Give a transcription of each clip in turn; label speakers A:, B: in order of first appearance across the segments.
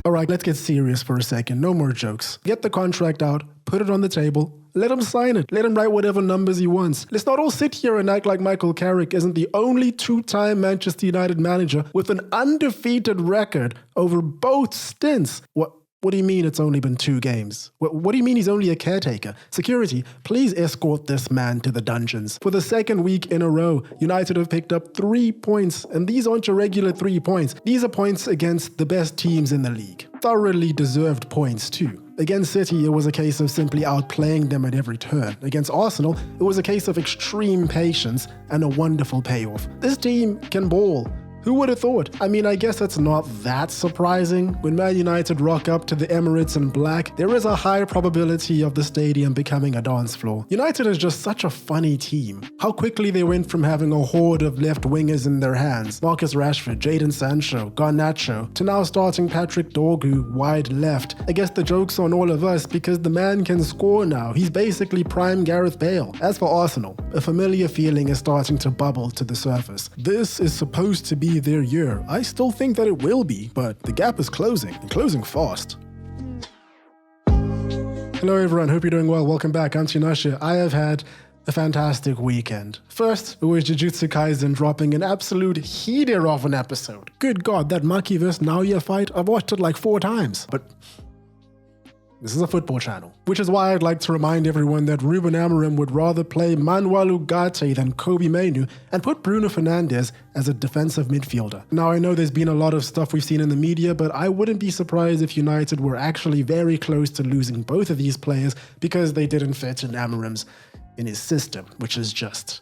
A: Alright, let's get serious for a second. No more jokes. Get the contract out, put it on the table, let him sign it. Let him write whatever numbers he wants. Let's not all sit here and act like Michael Carrick isn't the only two-time Manchester United manager with an undefeated record over both stints. What do you mean it's only been 2 games? What do you mean he's only a caretaker? Security, please escort this man to the dungeons. For the 2nd week in a row, United have picked up 3 points, and these aren't your regular 3 points. These are points against the best teams in the league. Thoroughly deserved points too. Against City, it was a case of simply outplaying them at every turn. Against Arsenal, it was a case of extreme patience and a wonderful payoff. This team can ball. Who would have thought? I mean, I guess it's not that surprising. When Man United rock up to the Emirates in black, there is a high probability of the stadium becoming a dance floor. United is just such a funny team. How quickly they went from having a horde of left wingers in their hands, Marcus Rashford, Jadon Sancho, Garnacho, to now starting Patrick Dorgu wide left. I guess the joke's on all of us because the man can score now. He's basically prime Gareth Bale. As for Arsenal, a familiar feeling is starting to bubble to the surface. This is supposed to be their year. I still think that it will be, but the gap is closing, and closing fast. Hello everyone, hope you're doing well. Welcome back, I'm Tinashe. I have had a fantastic weekend. First, it was Jujutsu Kaisen dropping an absolute heater of an episode. Good God, that Maki vs. Naoya fight, I've watched it like 4 times, but this is a football channel. Which is why I'd like to remind everyone that Ruben Amorim would rather play Manuel Ugarte than Kobe Manu and put Bruno Fernandes as a defensive midfielder. Now I know there's been a lot of stuff we've seen in the media, but I wouldn't be surprised if United were actually very close to losing both of these players because they didn't fit in his system, which is just...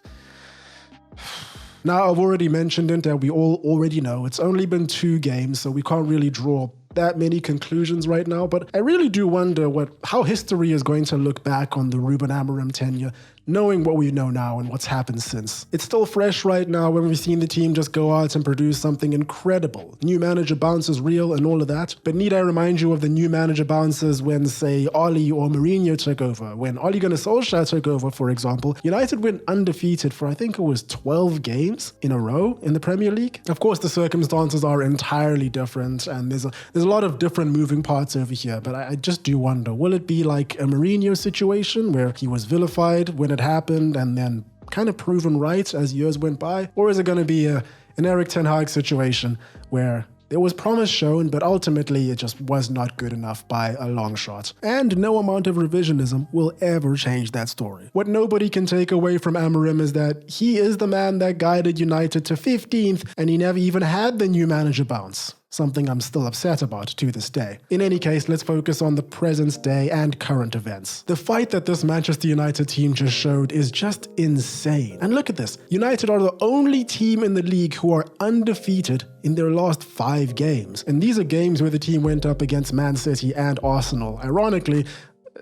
A: Now I've already mentioned it and we all already know it's only been 2 games, so we can't really draw that many conclusions right now, but I really do wonder how history is going to look back on the Ruben Amorim tenure, knowing what we know now and what's happened since. It's still fresh right now when we've seen the team just go out and produce something incredible. New manager bounce is real and all of that, but need I remind you of the new manager bounces when, say, Oli or Mourinho took over? When Ole Gunnar Solskjaer took over, for example, United went undefeated for I think it was 12 games in a row in the Premier League. Of course, the circumstances are entirely different and there's a lot of different moving parts over here, but I just do wonder, will it be like a Mourinho situation where he was vilified when it happened and then kind of proven right as years went by? Or is it going to be an Erik ten Hag situation where there was promise shown, but ultimately it just was not good enough by a long shot? And no amount of revisionism will ever change that story. What nobody can take away from Amorim is that he is the man that guided United to 15th, and he never even had the new manager bounce. Something I'm still upset about to this day. In any case, let's focus on the present day and current events. The fight that this Manchester United team just showed is just insane. And look at this, United are the only team in the league who are undefeated in their last 5 games. And these are games where the team went up against Man City and Arsenal. Ironically,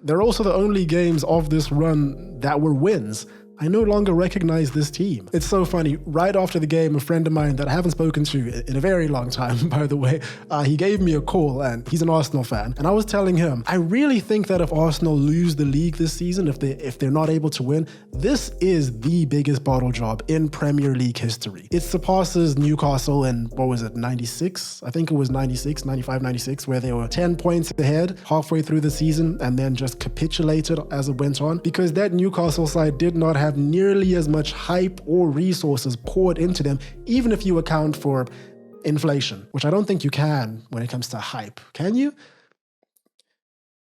A: they're also the only games of this run that were wins. I no longer recognize this team. It's so funny, right after the game, a friend of mine that I haven't spoken to in a very long time, by the way, he gave me a call and he's an Arsenal fan. And I was telling him, I really think that if Arsenal lose the league this season, if they're not able to win, this is the biggest bottle job in Premier League history. It surpasses Newcastle in, what was it, 96? I think it was 96, 95, 96, where they were 10 points ahead halfway through the season and then just capitulated as it went on, because that Newcastle side did not have nearly as much hype or resources poured into them, even if you account for inflation, which I don't think you can when it comes to hype. Can you?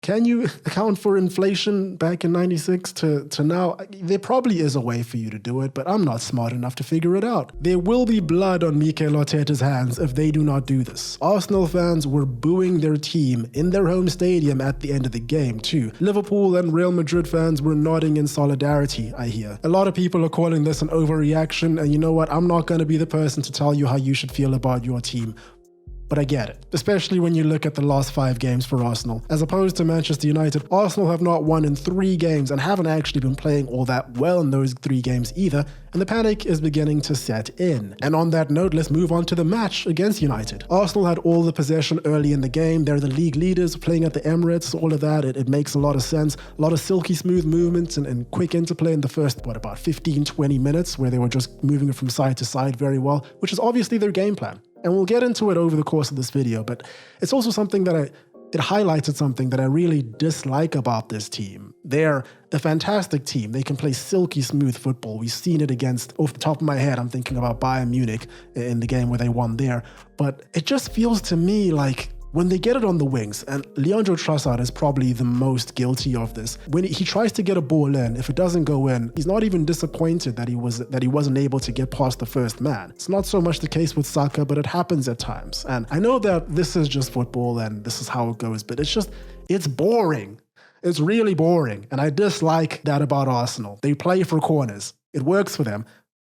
A: Can you account for inflation back in 96 to now? There probably is a way for you to do it, but I'm not smart enough to figure it out. There will be blood on Mikel Arteta's hands if they do not do this. Arsenal fans were booing their team in their home stadium at the end of the game too. Liverpool and Real Madrid fans were nodding in solidarity, I hear. A lot of people are calling this an overreaction, and you know what? I'm not going to be the person to tell you how you should feel about your team. But I get it, especially when you look at the last 5 games for Arsenal. As opposed to Manchester United, Arsenal have not won in 3 games and haven't actually been playing all that well in those 3 games either, and the panic is beginning to set in. And on that note, let's move on to the match against United. Arsenal had all the possession early in the game. They're the league leaders, playing at the Emirates, all of that. It makes a lot of sense. A lot of silky smooth movements and quick interplay in the first, about 15-20 minutes, where they were just moving it from side to side very well, which is obviously their game plan. And we'll get into it over the course of this video, but it's also something that it highlighted something that I really dislike about this team. They're a fantastic team. They can play silky smooth football. We've seen it against, off the top of my head, I'm thinking about Bayern Munich in the game where they won there. But it just feels to me like when they get it on the wings, and Leandro Trossard is probably the most guilty of this, when he tries to get a ball in, if it doesn't go in, he's not even disappointed that he wasn't able to get past the first man. It's not so much the case with Saka, but it happens at times. And I know that this is just football and this is how it goes, but it's boring. It's really boring. And I dislike that about Arsenal. They play for corners. It works for them,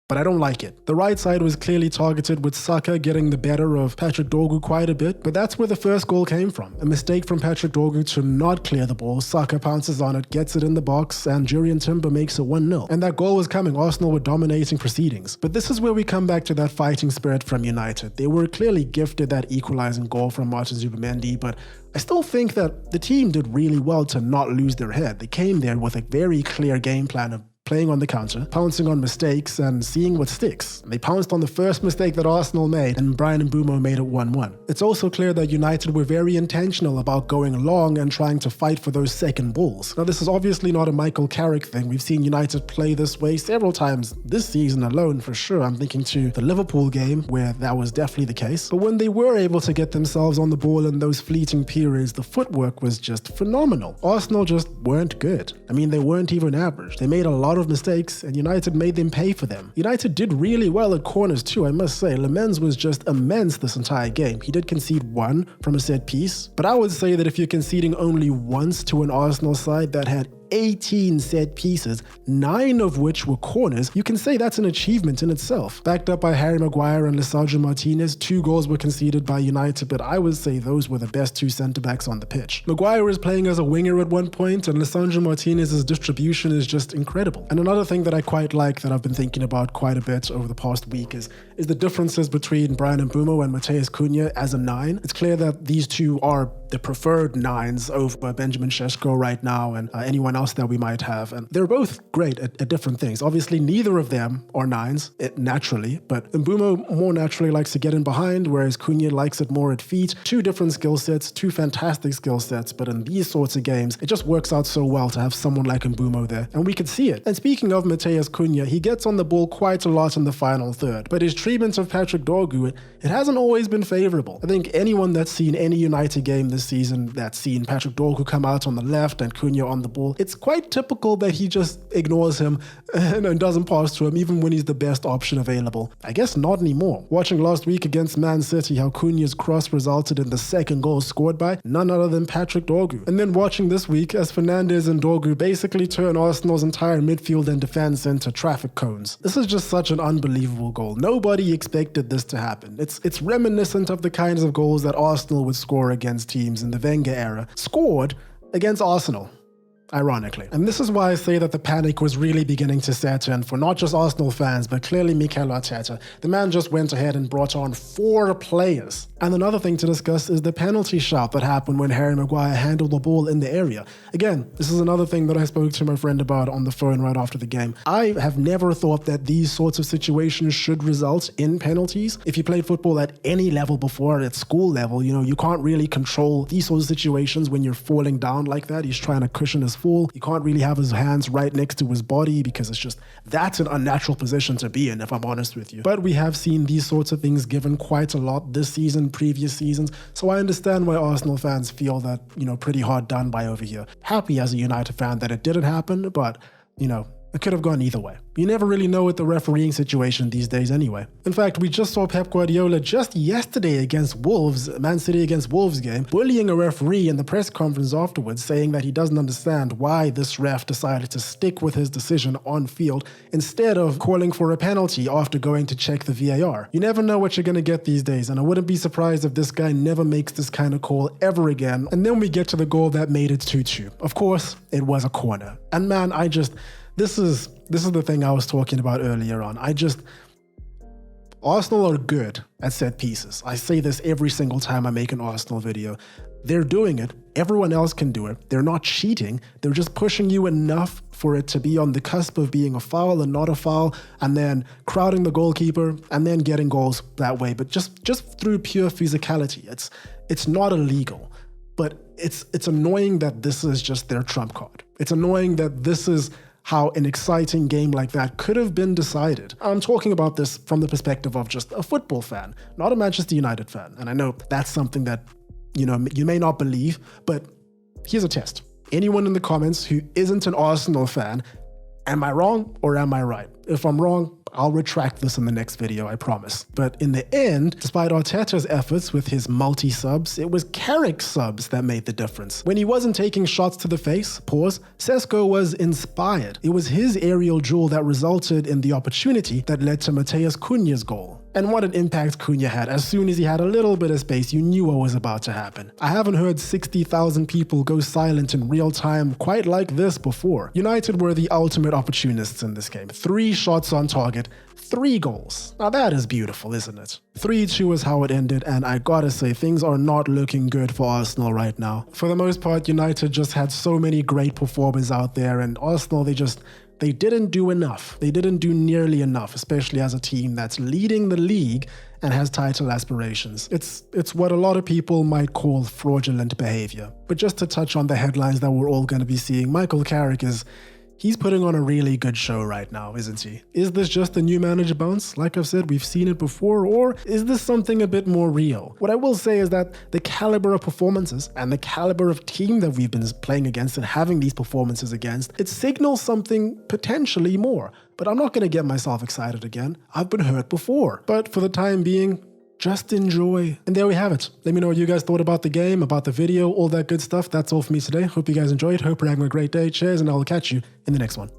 A: but I don't like it. The right side was clearly targeted with Saka getting the better of Patrick Dorgu quite a bit, but that's where the first goal came from. A mistake from Patrick Dorgu to not clear the ball. Saka pounces on it, gets it in the box, and Jurrien Timber makes it 1-0. And that goal was coming. Arsenal were dominating proceedings. But this is where we come back to that fighting spirit from United. They were clearly gifted that equalizing goal from Martin Zubimendi, but I still think that the team did really well to not lose their head. They came there with a very clear game plan of playing on the counter, pouncing on mistakes, and seeing what sticks. They pounced on the first mistake that Arsenal made, and Bryan Mbeumo made it 1-1. It's also clear that United were very intentional about going long and trying to fight for those second balls. Now, this is obviously not a Michael Carrick thing. We've seen United play this way several times this season alone, for sure. I'm thinking to the Liverpool game, where that was definitely the case. But when they were able to get themselves on the ball in those fleeting periods, the footwork was just phenomenal. Arsenal just weren't good. I mean, they weren't even average. They made a lot of mistakes, and United made them pay for them. United did really well at corners too, I must say. Lemens was just immense this entire game. He did concede one from a set piece, but I would say that if you're conceding only once to an Arsenal side that had 18 set pieces, 9 of which were corners, you can say that's an achievement in itself. Backed up by Harry Maguire and Lisandro Martinez, 2 goals were conceded by United, but I would say those were the best 2 centre-backs on the pitch. Maguire was playing as a winger at one point, and Lisandro Martinez's distribution is just incredible. And another thing that I quite like that I've been thinking about quite a bit over the past week is the differences between Bryan Mbeumo and Matheus Cunha as a 9. It's clear that these two are the preferred 9s over Benjamin Šeško right now and anyone else that we might have. And they're both great at different things. Obviously, neither of them are 9s naturally, but Mbeumo more naturally likes to get in behind, whereas Cunha likes it more at feet. 2 different skill sets, 2 fantastic skill sets, but in these sorts of games, it just works out so well to have someone like Mbeumo there, and we could see it. And speaking of Matheus Cunha, he gets on the ball quite a lot in the final third, but his treatment of Patrick Dorgu, it hasn't always been favorable. I think anyone that's seen any United game this season that's seen Patrick Dorgu come out on the left and Cunha on the ball, it's quite typical that he just ignores him and doesn't pass to him even when he's the best option available. I guess not anymore. Watching last week against Man City how Cunha's cross resulted in the second goal scored by none other than Patrick Dorgu. And then watching this week as Fernandes and Dorgu basically turn Arsenal's entire midfield and defense into traffic cones. This is just such an unbelievable goal. Nobody expected this to happen. It's reminiscent of the kinds of goals that Arsenal would score against teams in the Wenger era, scored against Arsenal, ironically. And this is why I say that the panic was really beginning to set in for not just Arsenal fans, but clearly Mikel Arteta. The man just went ahead and brought on 4 players. And another thing to discuss is the penalty shout that happened when Harry Maguire handled the ball in the area. Again, this is another thing that I spoke to my friend about on the phone right after the game. I have never thought that these sorts of situations should result in penalties. If you played football at any level before, at school level, you can't really control these sorts of situations when you're falling down like that. He's trying to cushion his fall. You can't really have his hands right next to his body because that's an unnatural position to be in, if I'm honest with you. But we have seen these sorts of things given quite a lot this season, previous seasons, so I understand why Arsenal fans feel that, pretty hard done by over here. Happy as a United fan that it didn't happen, but, it could have gone either way. You never really know with the refereeing situation these days anyway. In fact, we just saw Pep Guardiola just yesterday against Wolves, Man City against Wolves game, bullying a referee in the press conference afterwards, saying that he doesn't understand why this ref decided to stick with his decision on field instead of calling for a penalty after going to check the VAR. You never know what you're going to get these days, and I wouldn't be surprised if this guy never makes this kind of call ever again. And then we get to the goal that made it 2-2. Of course, it was a corner. And man, This is the thing I was talking about earlier on. Arsenal are good at set pieces. I say this every single time I make an Arsenal video. They're doing it. Everyone else can do it. They're not cheating. They're just pushing you enough for it to be on the cusp of being a foul and not a foul, and then crowding the goalkeeper and then getting goals that way. But just through pure physicality, it's not illegal. But it's annoying that this is just their trump card. It's annoying that this is how an exciting game like that could have been decided. I'm talking about this from the perspective of just a football fan, not a Manchester United fan. And I know that's something that, you may not believe, but here's a test. Anyone in the comments who isn't an Arsenal fan, am I wrong or am I right? If I'm wrong, I'll retract this in the next video, I promise. But in the end, despite Arteta's efforts with his multi-subs, it was Carrick's subs that made the difference. When he wasn't taking shots to the face, Sesko was inspired. It was his aerial duel that resulted in the opportunity that led to Matheus Cunha's goal. And what an impact Cunha had. As soon as he had a little bit of space, you knew what was about to happen. I haven't heard 60,000 people go silent in real time quite like this before. United were the ultimate opportunists in this game. 3 shots on target, 3 goals. Now that is beautiful, isn't it? 3-2 is how it ended, and I gotta say, things are not looking good for Arsenal right now. For the most part, United just had so many great performers out there, and Arsenal, they didn't do enough. They didn't do nearly enough, especially as a team that's leading the league and has title aspirations. It's what a lot of people might call fraudulent behavior. But just to touch on the headlines that we're all going to be seeing, Michael Carrick he's putting on a really good show right now, isn't he? Is this just a new manager bounce? Like I've said, we've seen it before, or is this something a bit more real? What I will say is that the caliber of performances and the caliber of team that we've been playing against and having these performances against, it signals something potentially more. But I'm not going to get myself excited again. I've been hurt before. But for the time being, just enjoy. And there we have it. Let me know what you guys thought about the game, about the video, all that good stuff. That's all for me today. Hope you guys enjoyed. Hope you're having a great day. Cheers, and I'll catch you in the next one.